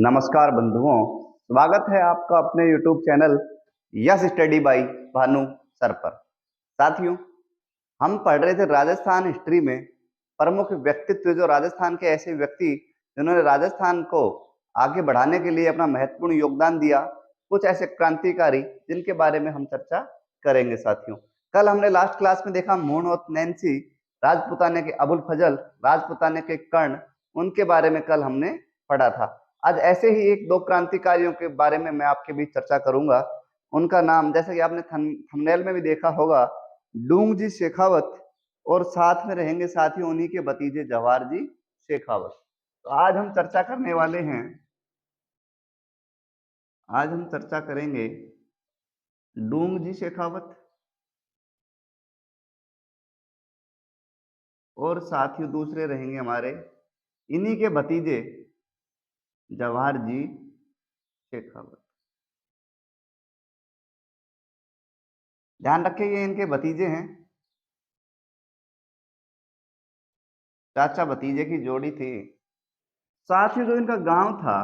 नमस्कार बंधुओं, स्वागत है आपका अपने YouTube channel yes study by Bhanu sir पर। साथियों, हम पढ़ रहे थे राजस्थान हिस्ट्री में प्रमुख व्यक्तित्व, जो राजस्थान के ऐसे व्यक्ति जिन्होंने राजस्थान को आगे बढ़ाने के लिए अपना महत्वपूर्ण योगदान दिया, कुछ ऐसे क्रांतिकारी जिनके बारे में हम चर्चा करेंगे। साथियों, कल हमने लास्ट क्लास में देखा मोहनोत नैन्सी, राजपुताने के अबुल फजल, राजपुताने के कर्ण, उनके बारे में कल हमने पढ़ा था। आज ऐसे ही एक दो क्रांतिकारियों के बारे में मैं आपके बीच चर्चा करूंगा। उनका नाम, जैसे कि आपने थंबनेल में भी देखा होगा, डूंगजी शेखावत, और साथ में रहेंगे साथी उन्हीं के भतीजे जवाहर जी शेखावत। तो आज हम चर्चा करने वाले हैं, आज हम चर्चा करेंगे डूंगजी शेखावत और साथ ही दूसरे रहेंगे हमारे इन्हीं के भतीजे जवाहर जी शेखावत। ध्यान रखिए, ये इनके भतीजे हैं, चाचा भतीजे की जोड़ी थी। साथ ही जो इनका गांव था,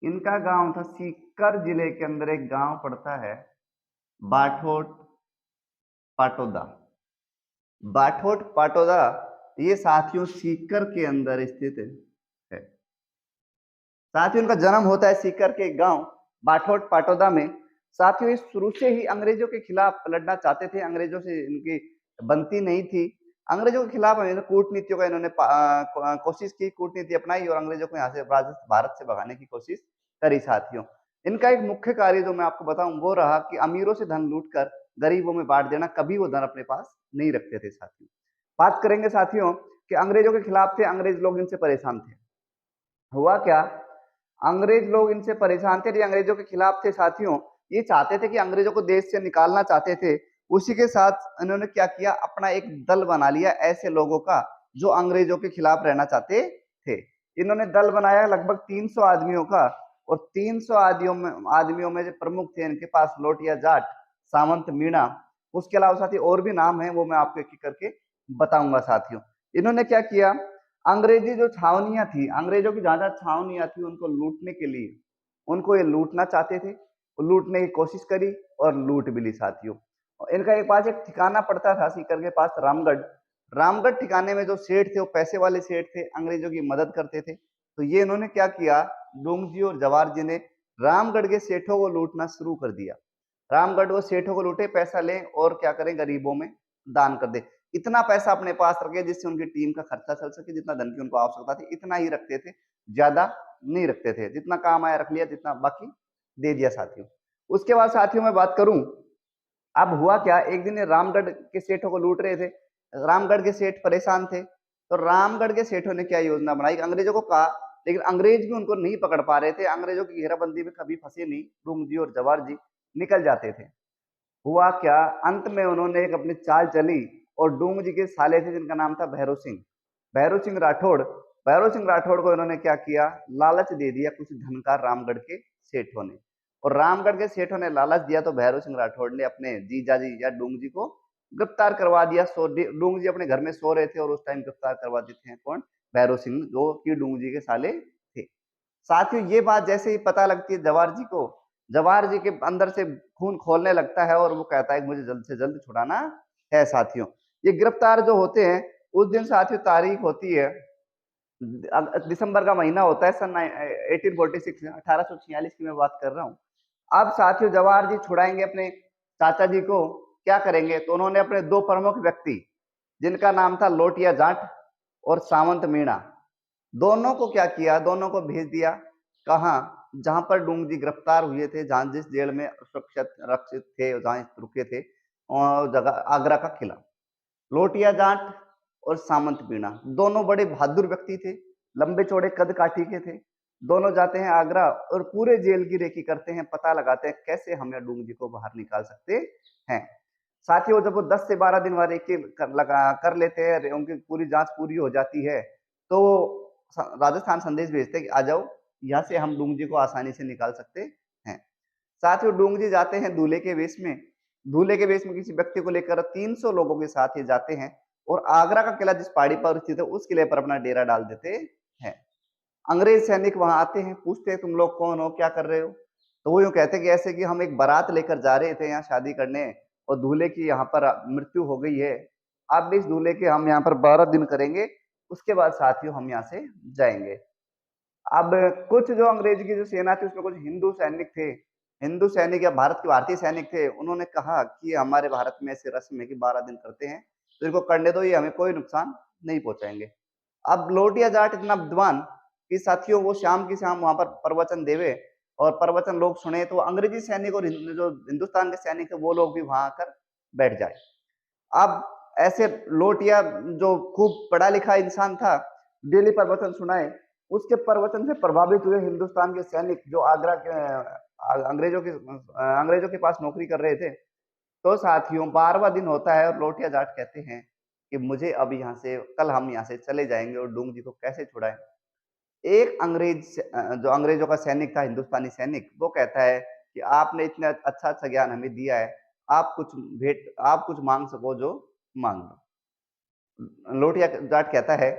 इनका गांव था सीकर जिले के अंदर एक गांव पड़ता है बाठोट पाटोदा। बाठोट पाटोदा ये साथियों सीकर के अंदर स्थित है। साथियों, इनका जन्म होता है सीकर के गांव बाठोट पाटोदा में। साथियों, ये शुरू से ही अंग्रेजों के खिलाफ लड़ना चाहते थे, अंग्रेजों से इनकी बनती नहीं थी। अंग्रेजों के खिलाफ कूटनीतियों का इन्होंने कोशिश की, कूटनीति अपनाई और अंग्रेजों को यहाँ से भारत से भगाने की कोशिश करी। साथियों, इनका एक मुख्य कार्य जो मैं आपको बताऊं वो रहा कि अमीरों से धन लूटकर गरीबों में बांट देना। कभी वो धन अपने पास नहीं रखते थे। साथियों, बात करेंगे साथियों कि अंग्रेजों के खिलाफ थे, अंग्रेज लोग इनसे परेशान थे। हुआ क्या, अंग्रेज लोग इनसे परेशान थे, ये अंग्रेजों के खिलाफ थे। साथियों, ये चाहते थे कि अंग्रेजों को देश से निकालना चाहते थे। उसी के साथ इन्होंने क्या किया, अपना एक दल बना लिया ऐसे लोगों का जो अंग्रेजों के खिलाफ रहना चाहते थे। इन्होंने दल बनाया लगभग 300 आदमियों का, और 300 आदमियों में जो प्रमुख थे इनके पास लोटिया जाट, सामंत मीणा, उसके अलावा साथी और भी नाम है, वो मैं आपको एक एक करके बताऊंगा। साथियों, इन्होंने क्या किया, अंग्रेजी जो छावनियां थी, अंग्रेजों की जहां जहां छावनियां थी, उनको लूटने के लिए, उनको ये लूटना चाहते थे, लूटने की कोशिश करी और लूट भी ली। साथियों, इनका एक पास एक ठिकाना पड़ता था सीकर के पास, रामगढ़। रामगढ़ ठिकाने में जो सेठ थे वो पैसे वाले सेठ थे, अंग्रेजों की मदद करते थे। तो ये इन्होंने क्या किया, डूंगजी और जवाहर जी ने रामगढ़ के सेठों को लूटना शुरू कर दिया। रामगढ़ वो सेठों को लूटे, पैसा ले और क्या करें, गरीबों में दान कर दे। इतना पैसा अपने पास रखे जिससे उनकी टीम का खर्चा चल सके, जितना धन की उनको आवश्यकता थी इतना ही रखते थे, ज्यादा नहीं रखते थे। जितना काम आया रख लिया, जितना बाकी दे दिया। साथियों, उसके बाद साथियों मैं बात करूं, अब हुआ क्या, एक दिन रामगढ़ के सेठों को लूट रहे थे, रामगढ़ के सेठ परेशान थे। तो रामगढ़ के सेठों ने क्या योजना बनाई, अंग्रेजों को कहा, लेकिन अंग्रेज भी उनको नहीं पकड़ पा रहे थे, अंग्रेजों की घेराबंदी में कभी फंसे नहीं, डूंगजी और जवाहर जी निकल जाते थे। हुआ क्या, अंत में उन्होंने एक अपनी चाल चली और डूंगजी के साले थे जिनका नाम था भैरव सिंह, भैरव सिंह राठौड़। भैरव सिंह राठौड़ को इन्होंने क्या किया, लालच दे दिया कुछ धन का रामगढ़ के सेठों ने। और रामगढ़ के सेठों ने लालच दिया तो भैरव सिंह राठौड़ ने अपने जीजाजी या डूंगजी को गिरफ्तार करवा दिया। डूंगजी अपने घर में सो रहे थे और उस टाइम गिरफ्तार करवा देते हैं कौन, भैरव सिंह, जो कि डूंगजी के साले थे। साथियों, ये बात जैसे ही पता लगती है जवाहर जी को, जवाहर जी के अंदर से खून खोलने लगता है और वो कहता है कि मुझे जल्द से जल्द छुड़ाना है। साथियों, ये गिरफ्तार जो होते हैं उस दिन साथियों तारीख होती है, दिसंबर का महीना होता है, सन 1846, 1846 की मैं बात कर रहा हूँ। अब साथियों जवाहर जी छुड़ाएंगे अपने चाचा जी को, क्या करेंगे, तो उन्होंने अपने दो प्रमुख व्यक्ति जिनका नाम था लोटिया जाट और सामंत मीणा, दोनों को क्या किया, दोनों को भेज दिया कहाँ, जहां पर डूंगजी गिरफ्तार हुए थे, जहां जिस जेल में सुरक्षित रक्षित थे, जहां रुके थे, और जगह आगरा का किला। लोटिया जाट और सामंत मीणा दोनों बड़े बहादुर व्यक्ति थे, लंबे चौड़े कद काठी के थे। दोनों जाते हैं आगरा और पूरे जेल की रेकी करते हैं, पता लगाते हैं कैसे हम डूंगजी को बाहर निकाल सकते हैं। साथियों, जब वो 10 से 12 दिन वाले कर लेते हैं, उनकी पूरी जांच पूरी हो जाती है, तो राजस्थान संदेश भेजते हैं कि आ जाओ, यहाँ से हम डूंगजी को आसानी से निकाल सकते हैं। साथियों, डूंगजी जाते हैं दूल्हे के वेश में, दूल्हे के वेश में किसी व्यक्ति को लेकर 300 लोगों के साथ ये जाते हैं और आगरा का किला जिस पहाड़ी पर स्थित है उस किले पर अपना डेरा डाल देते हैं। अंग्रेज सैनिक वहां आते हैं, पूछते हैं तुम लोग कौन हो, क्या कर रहे हो? तो वो यूं कहते हैं कि ऐसे कि हम एक बारात लेकर जा रहे थे यहाँ शादी करने, और दूल्हे की यहाँ पर मृत्यु हो गई है। अब इस दूल्हे के हम यहाँ पर 12 दिन करेंगे, उसके बाद साथियों हम यहाँ से जाएंगे। अब कुछ जो अंग्रेज की जो सेना थी उसमें कुछ हिंदू सैनिक थे, हिंदू सैनिक या भारतीय सैनिक थे, उन्होंने कहा कि हमारे भारत में ऐसे रस्म है कि 12 दिन करते हैं, तो इनको करने दो, ये हमें कोई नुकसान नहीं पहुंचाएंगे। अब लोटिया जाट इतना विद्वान कि साथियों वो शाम की शाम वहां पर प्रवचन देवे, और प्रवचन लोग सुने तो अंग्रेजी सैनिक और जो हिंदुस्तान के सैनिक है वो लोग भी वहां आकर बैठ जाए। अब ऐसे लोटिया जो खूब पढ़ा लिखा इंसान था, डेली प्रवचन सुनाए, उसके प्रवचन से प्रभावित हुए हिंदुस्तान के सैनिक जो आगरा के अंग्रेजों के पास नौकरी कर रहे थे। तो साथियों 12वां दिन होता है और लोटिया जाट कहते हैं कि मुझे अब यहाँ से, कल हम यहाँ से चले जाएंगे और डूंग जी को कैसे छुड़ाएं। एक जो अंग्रेजों का सैनिक था, हिंदुस्तानी सैनिक, वो कहता है कि आपने इतना अच्छा अच्छा ज्ञान हमें दिया है, आप कुछ मांग सको जो मांग लो। लोटिया जाट कहता है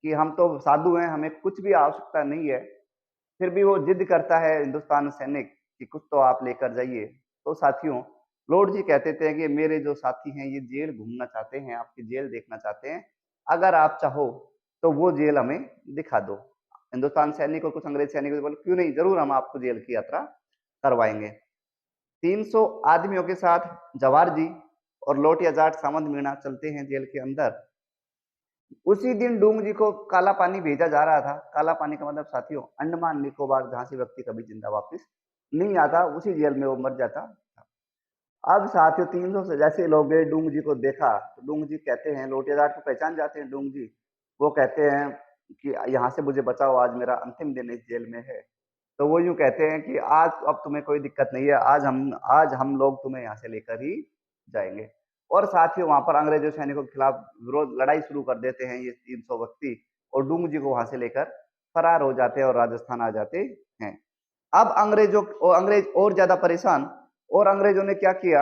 कि हम तो साधु हैं, हमें कुछ भी आवश्यकता नहीं है। फिर भी वो जिद करता है हिंदुस्तान सैनिक कि कुछ तो आप लेकर जाइए। तो साथियों लॉर्ड जी कहते थे कि मेरे जो साथी हैं ये जेल घूमना चाहते हैं, आपकी जेल देखना चाहते हैं, अगर आप चाहो तो वो जेल हमें दिखा दो। हिंदुस्तान सैनिक और कुछ अंग्रेज सैनिक बोले क्यों नहीं, जरूर हम आपको जेल की यात्रा करवाएंगे। 300 आदमियों के साथ जवाहर जी और लोटिया जाट सामंत मीणा चलते हैं जेल के अंदर। उसी दिन डूंग जी को काला पानी भेजा जा रहा था। काला पानी का मतलब साथियों अंडमान निकोबार, जहां से व्यक्ति कभी जिंदा वापस नहीं आता, उसी जेल में वो मर जाता। अब साथियों 300 से जैसे लोग गए, डूंग जी को देखा तो डूंग जी कहते हैं, लोटियाजाट को पहचान जाते हैं डूंग जी। वो कहते हैं कि यहाँ से मुझे बचाओ, आज मेरा अंतिम दिन इस जेल में है। तो वो यूं कहते हैं कि आज अब तुम्हें कोई दिक्कत नहीं है, आज हम लोग तुम्हें यहाँ से लेकर ही जाएंगे। और साथियों वहां पर अंग्रेजों सैनिकों के खिलाफ विरोध लड़ाई शुरू कर देते हैं ये 300 व्यक्ति, और डूंग जी को वहां से लेकर फरार हो जाते हैं और राजस्थान आ जाते हैं। अब अंग्रेज और ज्यादा परेशान, और अंग्रेजों ने क्या किया,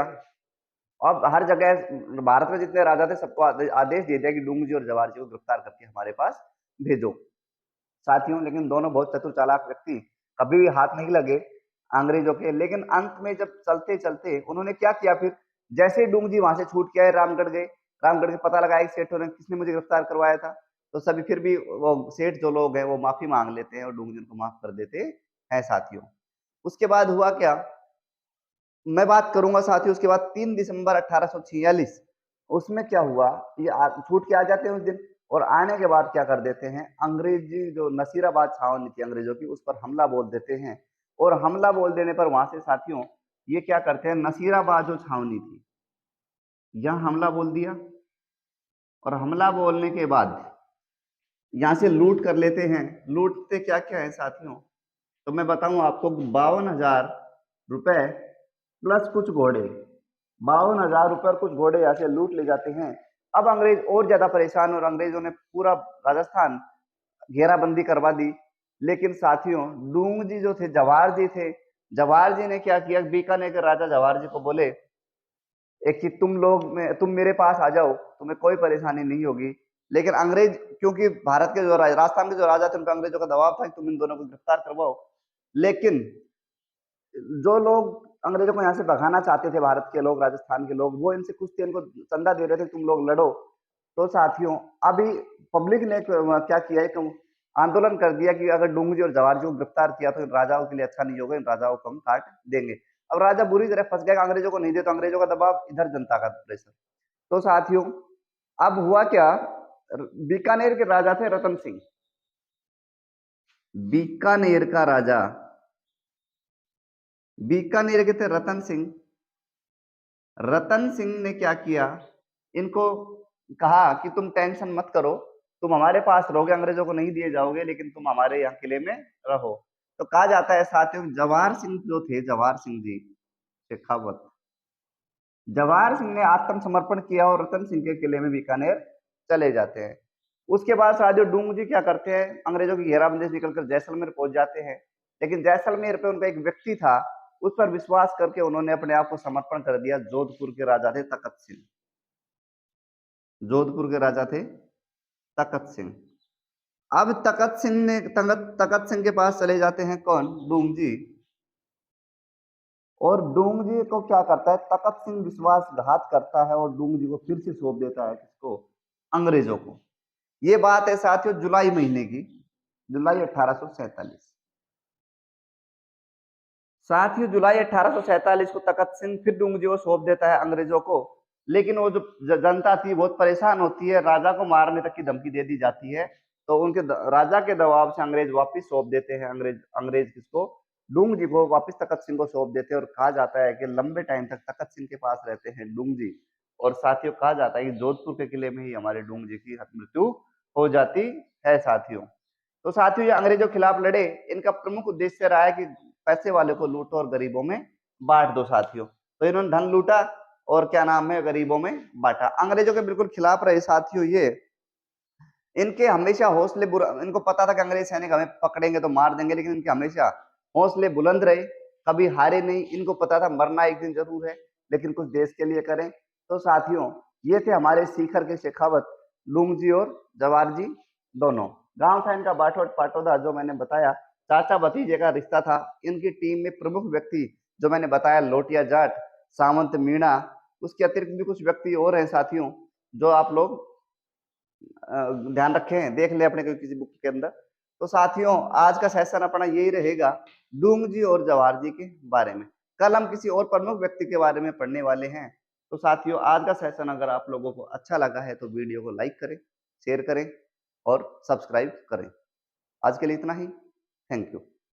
अब हर जगह भारत में जितने राजा थे सबको आदेश दे दिया कि डूंग जी और जवाहर जी को गिरफ्तार करके हमारे पास भेजो। साथियों लेकिन दोनों बहुत चतुर चालाक व्यक्ति, कभी भी हाथ नहीं लगे अंग्रेजों के। लेकिन अंत में जब चलते चलते उन्होंने क्या किया, फिर जैसे ही डूंग जी वहां से छूट के आए, रामगढ़ गए, रामगढ़ के पता लगाया सेठों ने किसने मुझे गिरफ्तार करवाया था, तो सभी फिर भी वो सेठ जो लोग हैं वो माफी मांग लेते हैं और डूंग जी उनको माफ कर देते हैं साथियों। उसके बाद हुआ क्या, मैं बात करूंगा साथियों उसके बाद 3 दिसंबर 1846, उसमें क्या हुआ, ये छूट के आ जाते हैं उस दिन, और आने के बाद क्या कर देते हैं, अंग्रेजी जो नसीराबाद छावनी थी अंग्रेजों की, उस पर हमला बोल देते हैं। और हमला बोल देने पर वहां से साथियों ये क्या करते हैं, नसीराबाद जो छावनी थी यहाँ हमला बोल दिया, और हमला बोलने के बाद यहाँ से लूट कर लेते हैं। लूटते क्या क्या है साथियों, तो मैं बताऊं आपको, 52,000 रुपए प्लस कुछ घोड़े, 52,000 रुपए और कुछ घोड़े यहाँ से लूट ले जाते हैं। अब अंग्रेज और ज्यादा परेशान, और अंग्रेजों ने पूरा राजस्थान घेराबंदी करवा दी। लेकिन साथियों डूंग जी जो थे, जवाहर जी थे, जवाहर जी ने क्या किया, बीकानेर के राजा जवाहर जी को बोले एक कि तुम मेरे पास आ जाओ, तुम्हें कोई परेशानी नहीं होगी। लेकिन अंग्रेज, क्योंकि भारत के जो राजस्थान के जो राजा थे उन पर अंग्रेजों का दबाव था कि तुम इन दोनों को गिरफ्तार करवाओ। लेकिन जो लोग अंग्रेजों को यहाँ से भगाना चाहते थे, भारत के लोग, राजस्थान के लोग, वो इनसे कुछ थे, इनको चंदा दे रहे थे तुम लोग लड़ो। तो साथियों अभी पब्लिक ने क्या किया, एक आंदोलन कर दिया कि अगर डूंगजी और जवाहर जी को गिरफ्तार किया तो इन राजाओं के लिए अच्छा नहीं होगा, इन राजाओं को हम काट देंगे। अब राजा बुरी तरह फंस गया, अंग्रेजों को नहीं दे तो अंग्रेजों का दबाव, इधर जनता का प्रेशर। तो साथियों अब हुआ क्या, बीकानेर के राजा थे रतन सिंह, बीकानेर का राजा, बीकानेर के थे रतन सिंह। रतन सिंह ने क्या किया, इनको कहा कि तुम टेंशन मत करो, तुम हमारे पास रहोगे, अंग्रेजों को नहीं दिए जाओगे, लेकिन तुम हमारे यहाँ किले में रहो। तो कहा जाता है साथियों जवाहर सिंह जो थे, जवाहर सिंह जी शेखावत, जवाहर सिंह ने आत्मसमर्पण किया और रतन सिंह के किले में बीकानेर चले जाते हैं। उसके बाद साथियों डूंग जी क्या करते हैं, अंग्रेजों की घेराबंदी से निकलकर जैसलमेर पहुंच जाते हैं। लेकिन जैसलमेर पे उनका एक व्यक्ति था, उस पर विश्वास करके उन्होंने अपने आप को समर्पण कर दिया। जोधपुर के राजा थे तखत सिंह, जोधपुर के राजा थे तखत सिंह। अब तखत सिंह के पास चले जाते हैं कौन, डूंगजी। और डूंगजी को क्या करता है, तखत सिंह विश्वासघात करता है और डूंगजी को फिर से सौंप देता है, किसको, अंग्रेजों को। ये बात है साथियों जुलाई महीने की, जुलाई 1847। साथियों जुलाई 1847 को तखत सिंह फिर डूंगजी को सौंप देता है अंग्रेजों को। लेकिन वो जो जनता थी बहुत परेशान होती है, राजा को मारने तक की धमकी दे दी जाती है। तो उनके राजा के दबाव से अंग्रेज वापस सौंप देते हैं, अंग्रेज अंग्रेज किसको, डूंगजी को वापस तखत सिंह को सौंप देते हैं। और कहा जाता है कि लंबे टाइम तक तखत सिंह के पास रहते हैं डूंगजी। और साथियों कहा जाता है कि जोधपुर के किले में ही हमारे डूंगजी की मृत्यु हो जाती है साथियों। तो साथियों ये अंग्रेजों के खिलाफ लड़े, इनका प्रमुख उद्देश्य रहा है कि पैसे वाले को लूटो और गरीबों में बांट दो साथियों। तो इन्होंने धन लूटा और क्या नाम है, गरीबों में बांटा। अंग्रेजों के बिल्कुल खिलाफ रहे साथियों ये। इनके हमेशा हौसले इनको पता था कि अंग्रेज सैनिक हमें पकड़ेंगे तो मार देंगे, लेकिन इनके हमेशा हौसले बुलंद रहे, कभी हारे नहीं। इनको पता था मरना एक दिन जरूर है, लेकिन कुछ देश के लिए करें। तो साथियों ये थे हमारे सीकर के शेखावत, लुंगजी और जवाहर जी दोनों। गांव था इनका बाठोट पाटोदा, जो मैंने बताया चाचा भतीजे का रिश्ता था। इनकी टीम में प्रमुख व्यक्ति जो मैंने बताया लोटिया जाट, सामंत मीणा, उसके अतिरिक्त भी कुछ व्यक्ति और हैं साथियों, जो आप लोग ध्यान रखें, देख ले अपने किसी बुक के अंदर। तो साथियों आज का सेशन अपना यही रहेगा डूंगजी और जवाहर जी के बारे में। कल हम किसी और प्रमुख व्यक्ति के बारे में पढ़ने वाले हैं। तो साथियों आज का सेशन अगर आप लोगों को अच्छा लगा है तो वीडियो को लाइक करें, शेयर करें और सब्सक्राइब करें। आज के लिए इतना ही। Thank you.